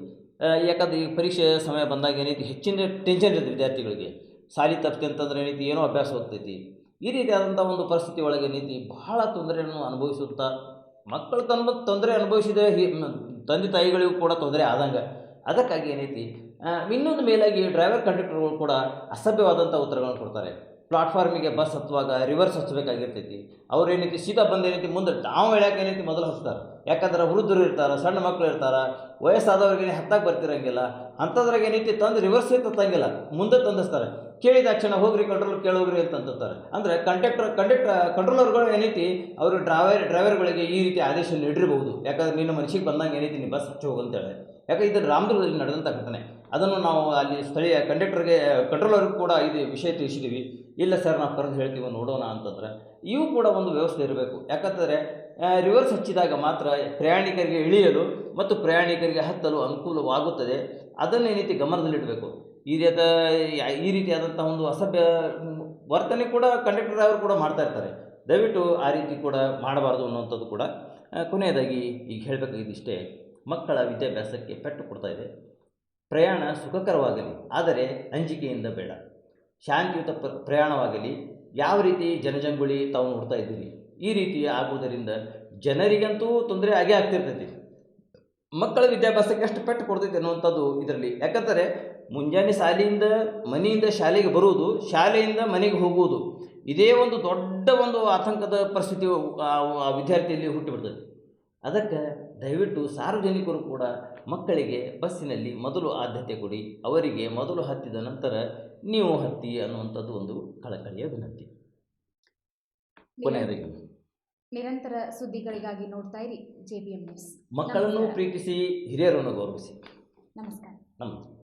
ಯಾಕಂದರೆ ಈ ಪರೀಕ್ಷೆ ಸಮಯ ಬಂದಾಗ ಏನೈತಿ ಹೆಚ್ಚಿನ ಟೆನ್ಷನ್ ಇರುತ್ತೆ ವಿದ್ಯಾರ್ಥಿಗಳಿಗೆ. ಸಾಲಿ ತಪ್ಪಿದೆ ಅಂತಂದ್ರೆ ಏನೈತಿ ಏನೋ ಅಭ್ಯಾಸ ಹೋಗ್ತೈತಿ. ಈ ರೀತಿಯಾದಂಥ ಒಂದು ಪರಿಸ್ಥಿತಿ ಒಳಗೆ ಏನೈತಿ ಬಹಳ ತೊಂದರೆಯನ್ನು ಅನುಭವಿಸುತ್ತಾ ಮಕ್ಕಳು ತೊಂದರೆ ಅನುಭವಿಸಿದ ತಂದೆ ತಾಯಿಗಳಿಗೂ ಕೂಡ ತೊಂದರೆ ಆದಂಗೆ. ಅದಕ್ಕಾಗಿ ಏನೈತಿ ಇನ್ನೊಂದು ಮೇಲಾಗಿ ಡ್ರೈವರ್ ಕಂಡಕ್ಟರ್ಗಳು ಕೂಡ ಅಸಭ್ಯವಾದಂಥ ಉತ್ತರಗಳನ್ನು ಕೊಡ್ತಾರೆ. ಪ್ಲಾಟ್ಫಾರ್ಮಿಗೆ ಬಸ್ ಹತ್ತುವಾಗ ರಿವರ್ಸ್ ಹಚ್ಚಬೇಕಾಗಿರ್ತೈತಿ. ಅವ್ರು ಏನೈತಿ ಸೀದಾ ಬಂದು ಏನೈತಿ ಮುಂದೆ ನಾವು ಹೇಳ್ಯಾಕೆ ಏನೈತಿ ಮೊದಲು ಹಚ್ತಾರೆ. ಯಾಕಂದ್ರೆ ವೃದ್ಧರು ಇರ್ತಾರೆ, ಸಣ್ಣ ಮಕ್ಕಳು ಇರ್ತಾರೆ, ವಯಸ್ಸಾದವ್ರಿಗೆ ಹತ್ತಕ್ಕೆ ಬರ್ತಿರಂಗಿಲ್ಲ. ಅಂಥದ್ರಾಗ ಏನೈತಿ ತಂದು ರಿವರ್ಸ್ ತತ್ತಂಗಿಲ್ಲ, ಮುಂದೆ ತಂದಿಸ್ತಾರೆ. ಕೇಳಿದ ತಕ್ಷಣ ಹೋಗ್ರಿ ಕಂಟ್ರೋಲ್ ಕೇಳೋಗ್ರಿ ಅಂತಂತಾರೆ. ಅಂದರೆ ಕಂಟ್ರೋಲರ್ಗಳು ಏನೈತಿ ಅವರು ಡ್ರೈವರ್ಗಳಿಗೆ ಈ ರೀತಿ ಆದೇಶ ನೀಡಿರಬಹುದು. ಯಾಕಂದ್ರೆ ನಿನ್ನ ಮನಸ್ಸಿಗೆ ಬಂದಂಗೆ ಏನೈತಿ ನೀವು ಬಸ್ ಹಚ್ಚಿ ಹೋಗಂತೇಳಿ. ಯಾಕಂದ್ರೆ ಇದು ರಾಮದುರ್ಗದಲ್ಲಿ ನಡೆದಂಥ ಘಟನೆ. ಅದನ್ನು ನಾವು ಅಲ್ಲಿ ಸ್ಥಳೀಯ ಕಂಟ್ರೋಲರ್ಗೂ ಕೂಡ ಇದು ವಿಷಯ ತಿಳಿಸಿದ್ದೀವಿ. ಇಲ್ಲ ಸರ್ ನಾವು ಕರೆದು ಹೇಳ್ತೀವಿ ನೋಡೋಣ ಅಂತಂದ್ರೆ ಇವು ಕೂಡ ಒಂದು ವ್ಯವಸ್ಥೆ ಇರಬೇಕು. ಯಾಕಂತಂದರೆ ರಿವರ್ಸ್ ಹಚ್ಚಿದಾಗ ಮಾತ್ರ ಪ್ರಯಾಣಿಕರಿಗೆ ಇಳಿಯಲು ಮತ್ತು ಪ್ರಯಾಣಿಕರಿಗೆ ಹತ್ತಲು ಅನುಕೂಲವಾಗುತ್ತದೆ. ಅದನ್ನೇನೈತಿ ಗಮನದಲ್ಲಿಡಬೇಕು. ಈ ರೀತಿಯಾದಂಥ ಒಂದು ಅಸಭ್ಯ ವರ್ತನೆ ಕೂಡ ಕಂಡಕ್ಟರ್ ಅವರು ಕೂಡ ಮಾಡ್ತಾ ಇರ್ತಾರೆ. ದಯವಿಟ್ಟು ಆ ರೀತಿ ಕೂಡ ಮಾಡಬಾರ್ದು ಅನ್ನುವಂಥದ್ದು ಕೂಡ. ಕೊನೆಯದಾಗಿ ಈಗ ಹೇಳಬೇಕಾಗಿದ್ದಿಷ್ಟೇ, ಮಕ್ಕಳ ವಿದ್ಯಾಭ್ಯಾಸಕ್ಕೆ ಪೆಟ್ಟು ಕೊಡ್ತಾ ಇದೆ. ಪ್ರಯಾಣ ಸುಖಕರವಾಗಲಿ, ಆದರೆ ಅಂಜಿಕೆಯಿಂದ ಬೇಡ. ಶಾಂತಿಯುತ ಪ್ರಯಾಣವಾಗಲಿ. ಯಾವ ರೀತಿ ಜನಜಂಗುಳಿ ತಾವು ನೋಡ್ತಾ ಇದ್ದೀರಿ, ಈ ರೀತಿ ಆಗುವುದರಿಂದ ಜನರಿಗಂತೂ ತೊಂದರೆ ಆಗೇ ಆಗ್ತಿರ್ತೈತಿ. ಮಕ್ಕಳ ವಿದ್ಯಾಭ್ಯಾಸಕ್ಕೆ ಎಷ್ಟು ಪೆಟ್ಟು ಕೊಡ್ತೈತೆ ಅನ್ನುವಂಥದ್ದು ಇದರಲ್ಲಿ. ಯಾಕಂದರೆ ಮುಂಜಾನೆ ಮನೆಯಿಂದ ಶಾಲೆಗೆ ಬರುವುದು, ಶಾಲೆಯಿಂದ ಮನೆಗೆ ಹೋಗುವುದು, ಇದೇ ಒಂದು ದೊಡ್ಡ ಒಂದು ಆತಂಕದ ಪರಿಸ್ಥಿತಿ ಆ ವಿದ್ಯಾರ್ಥಿಯಲ್ಲಿ ಹುಟ್ಟಿಬಿಡ್ತದೆ. ಅದಕ್ಕೆ ದಯವಿಟ್ಟು ಸಾರ್ವಜನಿಕರು ಕೂಡ ಮಕ್ಕಳಿಗೆ ಬಸ್ಸಿನಲ್ಲಿ ಮೊದಲು ಆದ್ಯತೆ ಕೊಡಿ. ಅವರಿಗೆ ಮೊದಲು ಹತ್ತಿದ ನಂತರ ನೀವು ಹತ್ತಿ ಅನ್ನುವಂಥದ್ದು ಒಂದು ಕಳಕಳಿಯ ವಿನಂತಿ. ಕೊನೆಯದಾಗಿ ನಿರಂತರ ಸುದ್ದಿಗಳಿಗಾಗಿ ನೋಡ್ತಾ ಇರಿ JBM ನ್ಯೂಸ್. ಮಕ್ಕಳನ್ನು ಪ್ರೀತಿಸಿ, ಹಿರಿಯರನ್ನು ಗೌರವಿಸಿ. ನಮಸ್ಕಾರ.